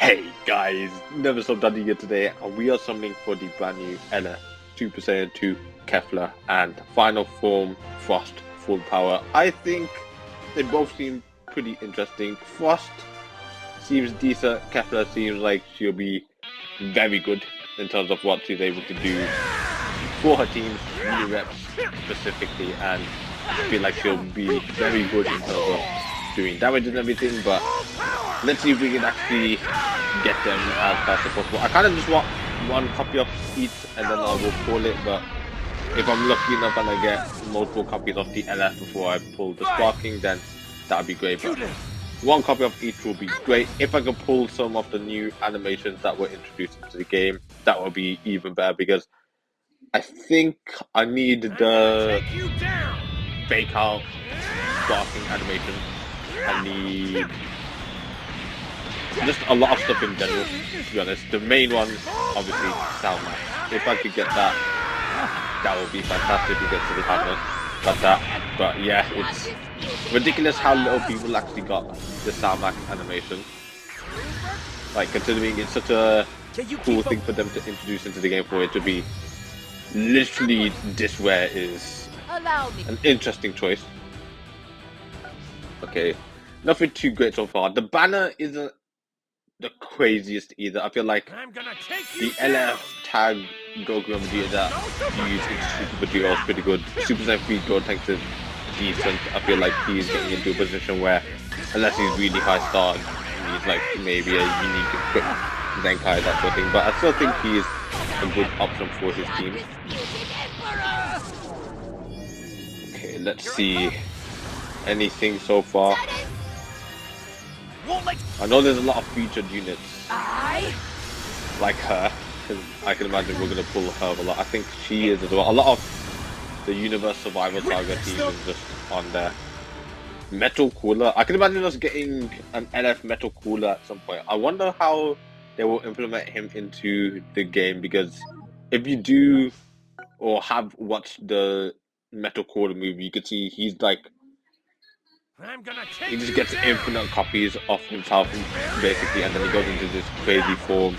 Hey guys, Never Stop Daddy here today, and we are summoning for the brand new Ella, Super Saiyan 2, Kefla, and Final Form Frost Full Power. I think they both seem pretty interesting. Frost seems decent, Kefla seems like she'll be very good in terms of what she's able to do for her team's new reps specifically, and I feel like she'll be very good in terms of doing damage and everything, but let's see if we can actually get them as fast as possible. I kind of just want one copy of each and then I will pull it, but if I'm lucky enough and I get multiple copies of the LF before I pull the Sparking, then that'd be great. But one copy of each will be great. If I can pull some of the new animations that were introduced into the game, that would be even better, because I think I need the fake out Sparking animation. I need just a lot of stuff in general, to be honest. The main one, obviously, Sound Max. If I could get that, that would be fantastic, because I haven't got that. But yeah, it's ridiculous how little people actually got the Sound Max animation. Like, considering it's such a cool thing for them to introduce into the game, for it to be literally this rare is an interesting choice. Okay, nothing too great so far. The banner isn't the craziest either. I feel like the LF tag Goku and Vegeta that used in Super Vegeta was pretty good. Super Saiyan 3 Gold Tanks is decent. I feel like he's getting into a position where, unless he's really high star, he's like maybe a unique equipped Zenkai, that sort of thing. But I still think he's a good option for his team. Okay, let's see. Anything so far? I know there's a lot of featured units like her, because I can imagine we're going to pull her a lot. I think she is as well. A lot of the Universe Survival Saga team is just on there. Metal Cooler. I can imagine us getting an LF Metal Cooler at some point. I wonder how they will implement him into the game, because if you do or have watched the Metal Cooler movie, you can see he's like, he just gets infinite copies of himself, basically, and then he goes into this crazy form.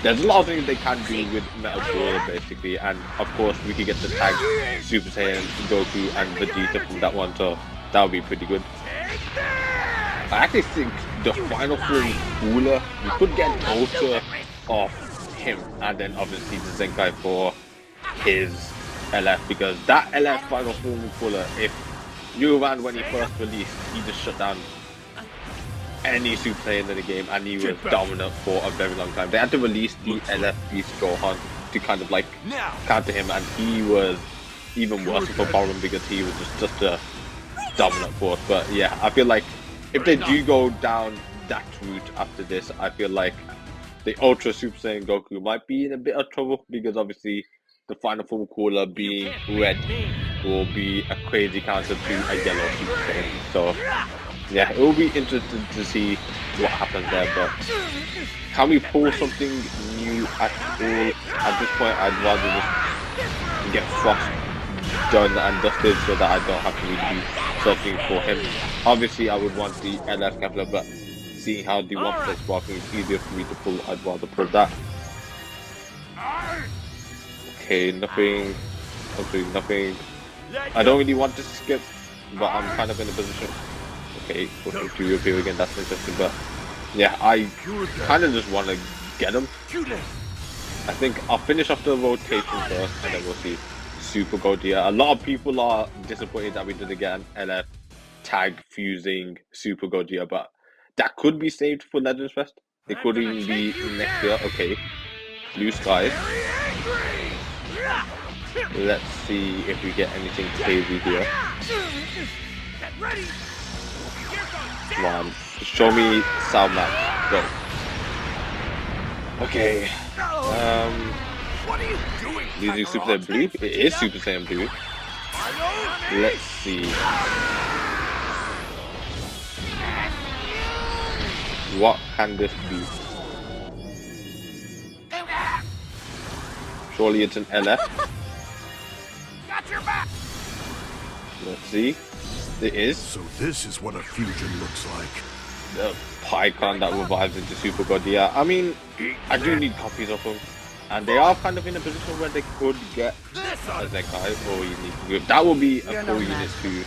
There's a lot of things they can do with Metal Cooler, basically, and of course we could get the tag Super Saiyan, Goku, and Vegeta from that one, so that would be pretty good. I actually think the final form Cooler, you could get an Ultra of him, and then obviously the Zenkai for his LF, because that LF final form Cooler, if you ran when he first released, he just shut down any Super Saiyan in the game, and he was dominant for a very long time. They had to release the LF Beast Gohan to kind of like counter him, and he was even worse for problem, because he was just a dominant force. But yeah, I feel like if they do go down that route after this, I feel like the Ultra Super Saiyan Goku might be in a bit of trouble, because obviously the final form Cooler being red will be a crazy counter to a yellow Super Saiyan. So yeah, it will be interesting to see what happens there, but can we pull something new at all? At this point, I'd rather just get Frost done and dusted, so that I don't have to really be searching for him. Obviously, I would want the LF Kefla, but seeing how the one place Sparking is easier for me to pull, I'd rather pull that. Okay, nothing. Absolutely nothing. I don't really want to skip, but I'm kind of in a position. Okay, pushing to appear again, that's interesting, but yeah, I kind of just want to get him. I think I'll finish off the rotation first, and then we'll see Super Gogeta. A lot of people are disappointed that we didn't get an LF tag fusing Super Gogeta, but that could be saved for Legends Fest. It could even be next year. Okay, Blue Skies. Let's see if we get anything crazy here. Come on, show me Sound Max. Go. Okay. Using Super Saiyan Blue. It is Super Saiyan Blue. Let's see. What can this be? Surely it's an LF. Let's see. It is. So this is what a fusion looks like. the Pycon that revives into Super God. Yeah, I mean, I do need copies of them. And they are kind of in a position where they could get a Zenkai or Unique Group. That would be a cool unit to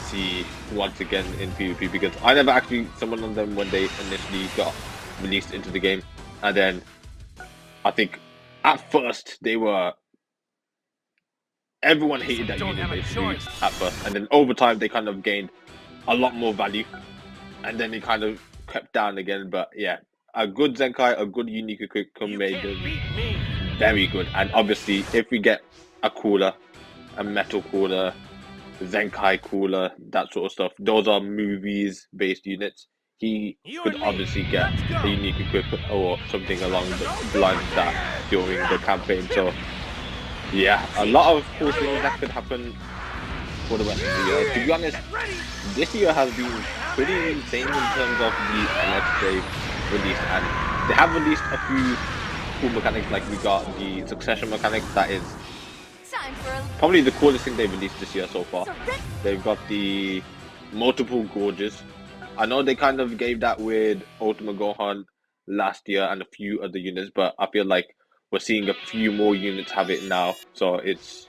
see once again in PvP, because I never actually summoned on them when they initially got released into the game. And then I think at first they were... everyone hated that unit basically at first. And then over time they kind of gained a lot more value. And then it kind of crept down again. But yeah, a good Zenkai, a good Unique Equip can make them very good. And obviously, if we get a cooler, a metal cooler, Zenkai cooler, that sort of stuff, those are movies-based units. He could obviously get a Unique Equip or something along the lines of that during the campaign. So yeah, a lot of cool things that could happen for the rest of the year. To be honest, this year has been pretty insane in terms of the LX they've released, and they have released a few cool mechanics. Like we got the succession mechanic, that is probably the coolest thing they've released this year so far. They've got the multiple gorges. I know they kind of gave that with Ultimate Gohan last year and a few other units, but I feel like we're seeing a few more units have it now, so it's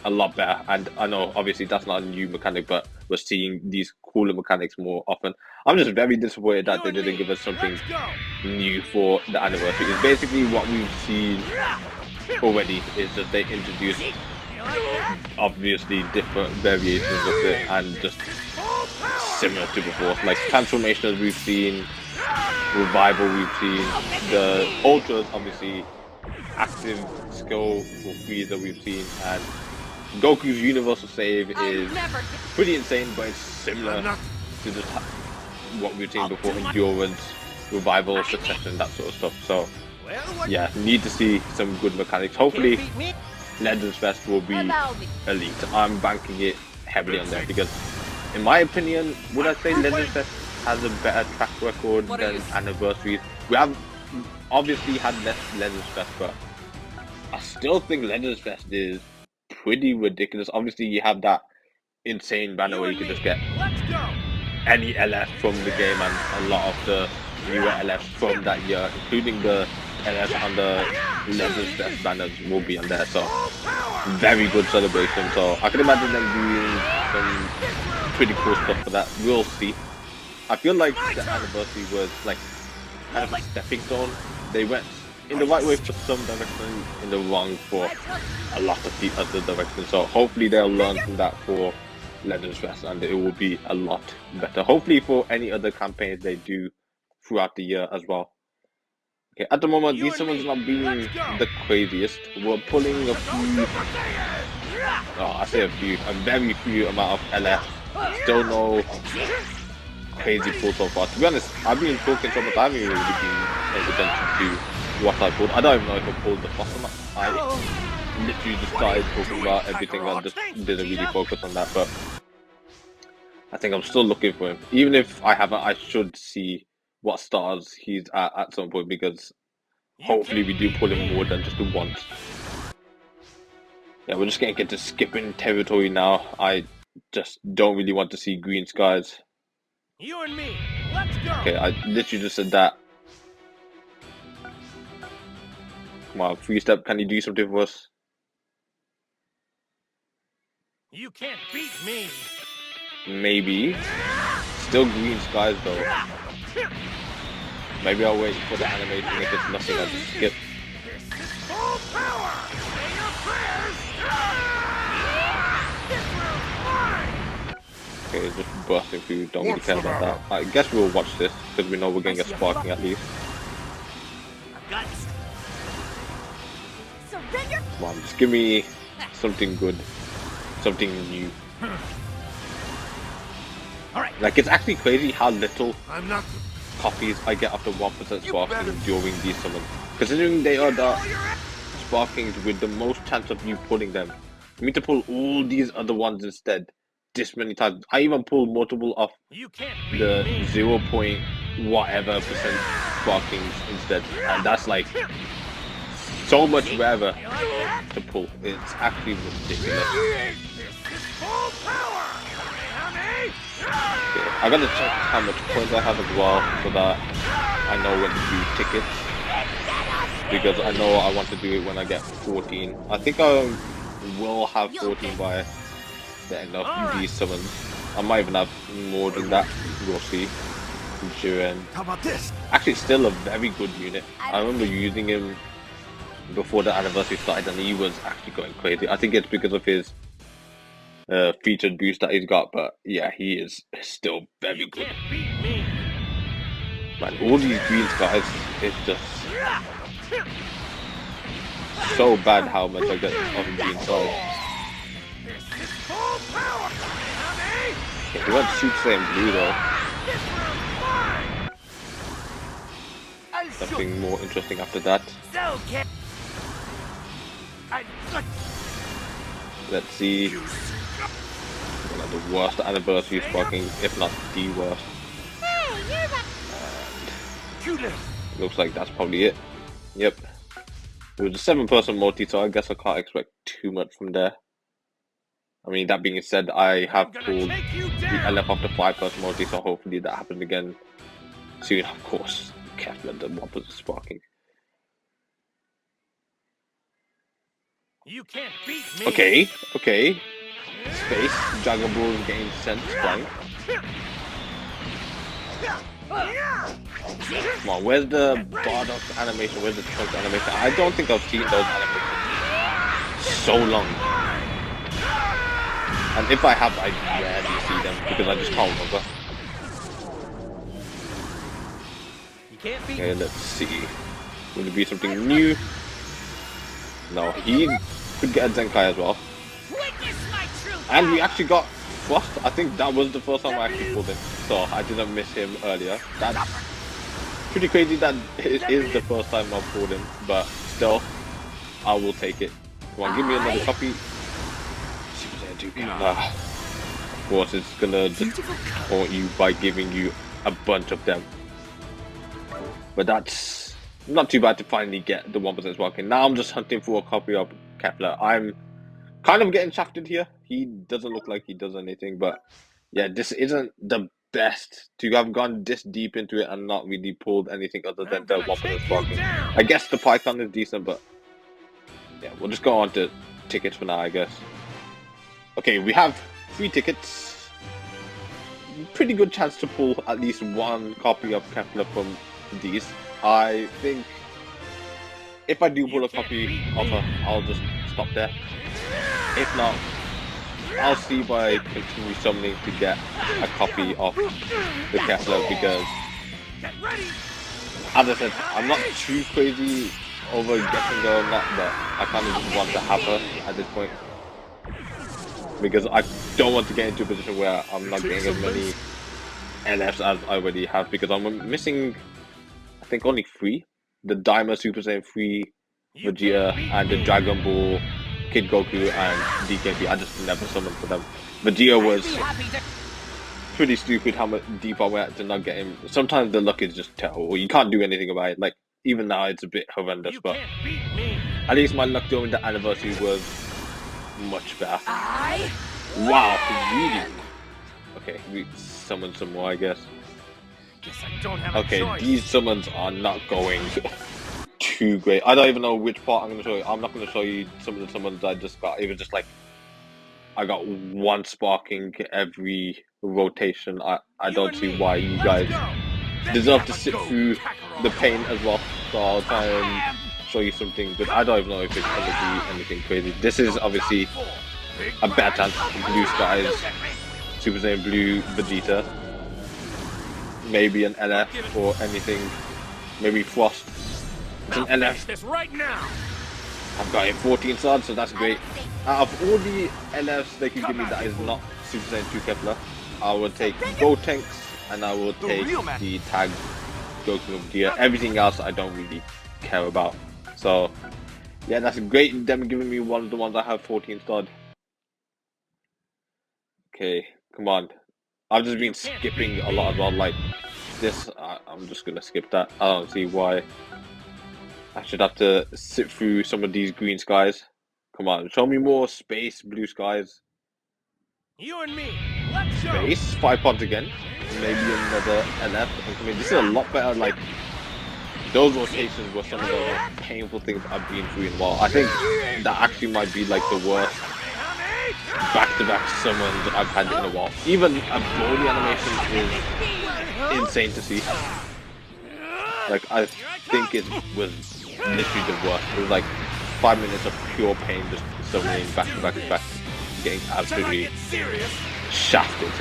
a lot better. And I know obviously that's not a new mechanic, but we're seeing these cooler mechanics more often. I'm just very disappointed that they didn't give us something new for the anniversary. It's basically what we've seen already, is that they introduced obviously different variations of it and just similar to before. Like transformations we've seen, revival we've seen, the ultras obviously, active skill for Frieza we've seen, and Goku's universal save is pretty insane, but it's similar to just what we've seen before: endurance, revival, succession, that sort of stuff. So yeah, need to see some good mechanics. Hopefully Legends Fest will be elite. I'm banking it heavily on that, because in my opinion, would I say Legends Fest has a better track record than anniversaries? We have obviously had less Legends Fest, but I still think Legends Fest is pretty ridiculous. Obviously, you have that insane banner where you can just get any LF from the game, and a lot of the newer LFs from that year, including the LF on the Legends Fest banners, will be on there. So very good celebration. So I can imagine them doing some pretty cool stuff for that. We'll see. I feel like the anniversary was like kind of a stepping stone. They went in the right way for some direction, in the wrong for a lot of the other directions. So hopefully they'll learn from that for Legends Fest, and it will be a lot better. Hopefully for any other campaigns they do throughout the year as well. Okay, at the moment these summons not being the craziest. We're pulling a few, I say a few, a very few amount of LF. Still no crazy pull so far. To be honest, I've been talking so much, I haven't really been paying attention to what I pulled. I don't even know if I pulled the boss or not. I literally just started talking about everything and just didn't really focus on that, but I think I'm still looking for him. Even if I haven't, I should see what stars he's at some point, because hopefully we do pull him more than just once. Yeah, we're just gonna get to skipping territory now. I just don't really want to see green skies. You and me, let's go. Okay, I literally just said that. Come on, free step, can you do something for us? You can't beat me. Maybe. Still green skies though. Maybe I'll wait for the animation. If it's nothing, I'll just skip. This is full power. Say your prayers. This room's mine. Okay, it's just bursting through. Don't really care about that. I guess we'll watch this because we know we're getting a sparking at least. Guts. Surrender. Come on, just give me something good, something new. All right. Like, it's actually crazy how little I'm not. copies I get after 1% sparking during these summons. Considering they are the sparkings with the most chance of you pulling them, for me to pull all these other ones instead this many times. I even pulled multiple of You can't beat the me. 0. whatever percent sparkings instead, and that's like so much rarer to pull. It's actually ridiculous. This is full power. Honey. Okay, I gotta check how much points I have as well so that I know when to do tickets. Because I know I want to do it when I get 14. I think I will have 14 by the end of these summons. I might even have more than that. We'll see. Jiren. How about this? Actually, still a very good unit. I remember using him before the anniversary started, and he was actually going crazy. I think it's because of his featured boost that he's got, but yeah, he is still very good. Man, all these green skies, it's just so bad how much I get on green skies. Okay, he went Super Saiyan Blue though. Something more interesting after that. Let's see. One of the worst anniversary sparking, if not the worst. And looks like that's probably it. Yep. It was a 7-person multi, so I guess I can't expect too much from there. I mean, that being said, I have pulled the LF off the 5-person multi, so hopefully that happens again soon. Of course, Kefla, the Whoppers is sparking. You can't beat me. Okay. Space, Dragon Ball is getting sent flying. Come on, where's the Bardock animation? Where's the Trunks animation? I don't think I've seen those animations so long. And if I have, I rarely see them because I just can't remember. Okay, let's see. Will it be something new? No, he could get a Zenkai as well. And we actually got Frost. I think that was the first time I actually pulled him. So I didn't miss him earlier. That's pretty crazy that it is the first time I've pulled him. But still, I will take it. Come on, give me another copy. Of course, it's gonna just taunt you by giving you a bunch of them. But that's not too bad to finally get the 1% sparking. Now I'm just hunting for a copy of Kefla. I'm kind of getting shafted here. He doesn't look like he does anything, but yeah, this isn't the best to have gone this deep into it and not really pulled anything other than the 1% sparking. I guess the Python is decent, but yeah, we'll just go on to tickets for now, I guess. Okay, we have 3 tickets. Pretty good chance to pull at least one copy of Kefla from these. I think if I do pull a copy of her, I'll just stop there. If not, I'll see if I continue summoning to get a copy of the Kefla because, as I said, I'm not too crazy over getting her or not, but I kind of just want to have her at this point. Because I don't want to get into a position where I'm not getting as many LFs as I already have, because I'm missing, I think, only 3. The Daima Super Saiyan 3 Vegeta and the Dragon Ball Kid Goku and DKP. I just never summoned for them. Vegeta was pretty stupid how much deep I went to not get him. Sometimes the luck is just terrible. You can't do anything about it. Like, even now it's a bit horrendous, but at least my luck during the anniversary was much better. Wow, really? Okay, we summon some more, I guess. Okay, these summons are not going too great. I don't even know which part I'm going to show you. I'm not going to show you some of the summons I just got. It was just like, I got 1 sparking every rotation. I don't see why you guys deserve to sit through the pain as well. So I'll try and show you something, but I don't even know if it's going to be anything crazy. This is obviously a bad chance. Blue Skies, Super Saiyan Blue Vegeta, maybe an LF or anything, maybe Frost. It's an LF. I've got a 14 stars, so that's great. Out of all the LFs they can give me that is not Super Saiyan 2 Kefla, I will take Gotenks and I will take the tag Goku of Vegeta. Everything else I don't really care about. So yeah, that's great. Them giving me one of the ones I have 14 starred. Okay, come on. I've just been skipping a lot as well. Like this, I'm just gonna skip that. I don't see why I should have to sit through some of these green skies. Come on, show me more space blue skies. You and me. Let's go. base, 5 pods again, maybe another LF. I mean, this is a lot better. Like, those rotations were some of the most painful things I've been through in a while. I think that actually might be like the worst back-to-back summons I've had in a while. Even a Broly animation is insane to see. Like, I think it was literally the worst. It was like 5 minutes of pure pain just summoning back-to-back, getting absolutely shafted.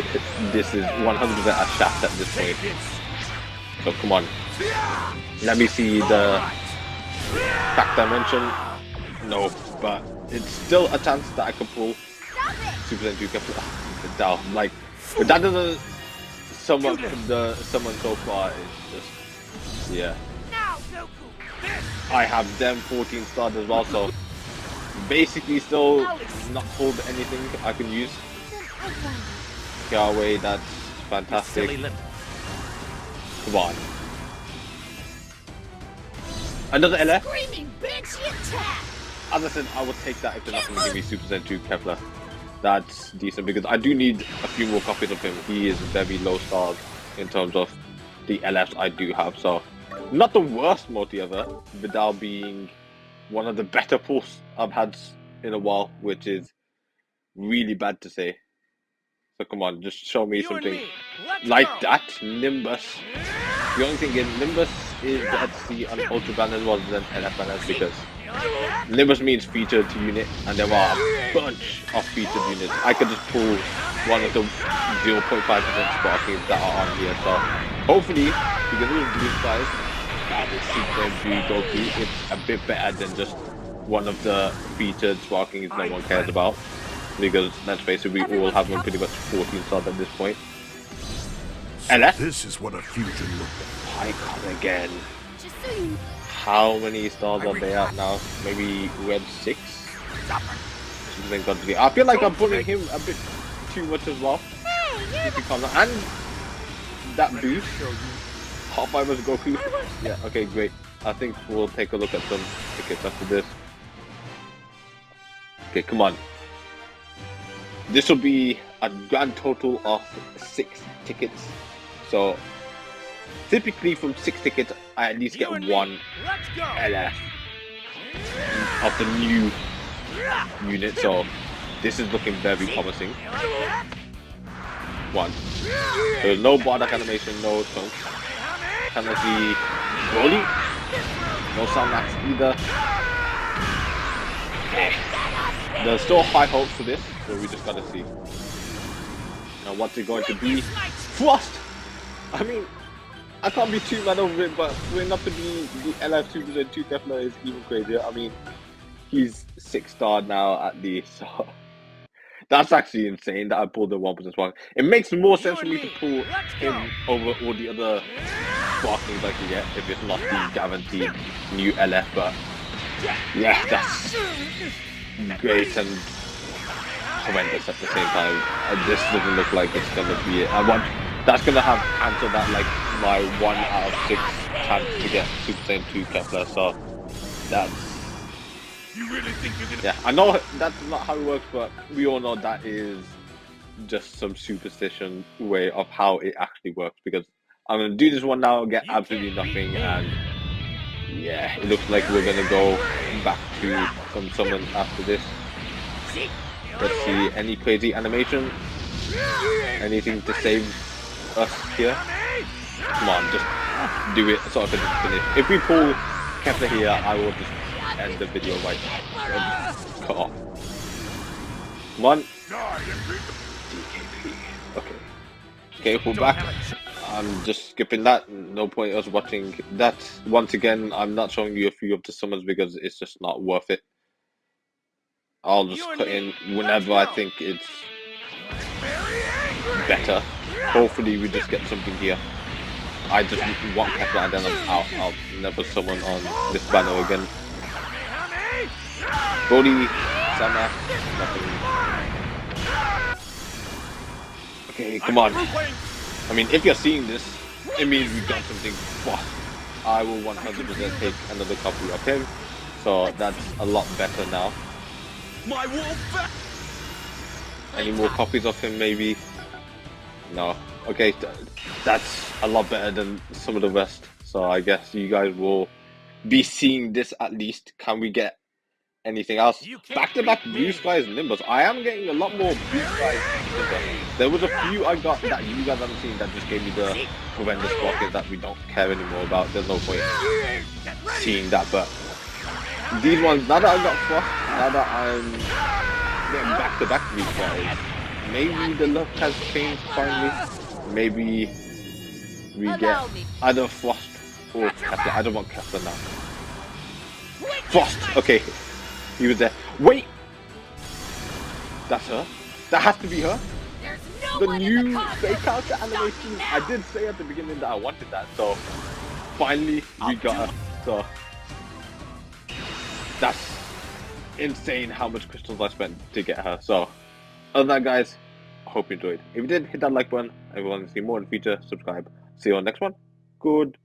This is 100% a shaft at this point. So come on. Let me see the back dimension. No, but it's still a chance that I can pull Super Saiyan 2 Kefla down. Like, if that doesn't sum up the summon so far, it's just, yeah. I have them 14 stars as well, so basically still not pulled anything I can use. Yahweh, that's fantastic. Come on. Another LF? As I said, I would take that if they're not going to give me Super Saiyan 2 Kefla. That's decent because I do need a few more copies of him. He is very low stars in terms of the LFs I do have. So, not the worst multi ever, Vidal being one of the better pulls I've had in a while, which is really bad to say. So come on, just show me something like that. Nimbus. The only thing is, Nimbus is better to see on Ultra Banners rather than LF Banners because Nimbus means featured unit, and there are a bunch of featured units. I could just pull one of the 0.5% sparkings that are on here. So hopefully, because it was blue skies, this Super Saiyan 3 Goku, it's a bit better than just one of the featured sparkings no one cares about. Because let's face it, we all have them pretty much 14 stars at this point. LF? This is what a fusion looks like. Icon again. How many stars are they at now? Maybe we're at 6? I feel like I'm pulling him a bit too much as well. And that boost. Hot Fibers Goku. Yeah, okay, great. I think we'll take a look at some tickets after this. Okay, come on. This will be a grand total of 6 tickets. So, typically from 6 tickets, I at least get 1 LF of the new unit. So, this is looking very promising. 1. There's no Bardock animation, no Tunk. Cannot see Broly. No Soundmax either. Okay. There's still high hopes for this, so we just gotta see. Now, what's it going to be? Frost! I mean, I can't be too mad over it, but for it not to be the LF 2 Kefla is even crazier. I mean, he's 6 star now at least, so that's actually insane that I pulled the 1% spark. It makes more sense for me to pull him over all the other sparkings I can get if it's not the guaranteed new LF, but yeah, that's great and horrendous at the same time. This doesn't look like it's gonna be it. That's gonna have cancelled that like my 1 out of 6 chance to get Super Saiyan 2 Kefla. So that's yeah. I know that's not how it works, but we all know that is just some superstition way of how it actually works. Because I'm gonna do this one now, get absolutely nothing, and yeah, it looks like we're gonna go back to some summon after this. Let's see, any crazy animation? Anything to save us here? Come on, just do it so I can just finish. If we pull Kefla here, I will just end the video right now. Just cut off. Come on. DKP. Okay. Okay, we're back. I'm just skipping that. No point us watching that. Once again, I'm not showing you a few of the summons because it's just not worth it. I'll just cut in whenever I think it's better. Hopefully we just get something here. I just want Kefla and then I'm out. I'll never summon on this banner again. Brody, Sama, nothing. Okay, come on. I mean, if you're seeing this, it means we got something fast. I will 100% take another copy of him. So that's a lot better now. My wolf. Any more copies of him maybe? No. Okay, that's a lot better than some of the rest. So I guess you guys will be seeing this at least. Can we get anything else? Back-to-back Blue Skies Nimbus. I am getting a lot more Blue Skies Nimbus. There was a few I got that you guys haven't seen that just gave me the horrendous blockers that we don't care anymore about. There's no point seeing that, but these ones, now that I got Frost, now that I'm getting back-to-back Blue Skies, maybe the luck has changed finally. Maybe we get either Frost or Kefla. I don't want Kefla now. Frost! Okay, he was there. Wait! That's her? That has to be her? The new fake character animation. I did say at the beginning that I wanted that, so finally we got her. So that's insane how much crystals I spent to get her. So other than that, guys, I hope you enjoyed. If you did, hit that like button. If you want to see more in the future, subscribe. See you on the next one. Good.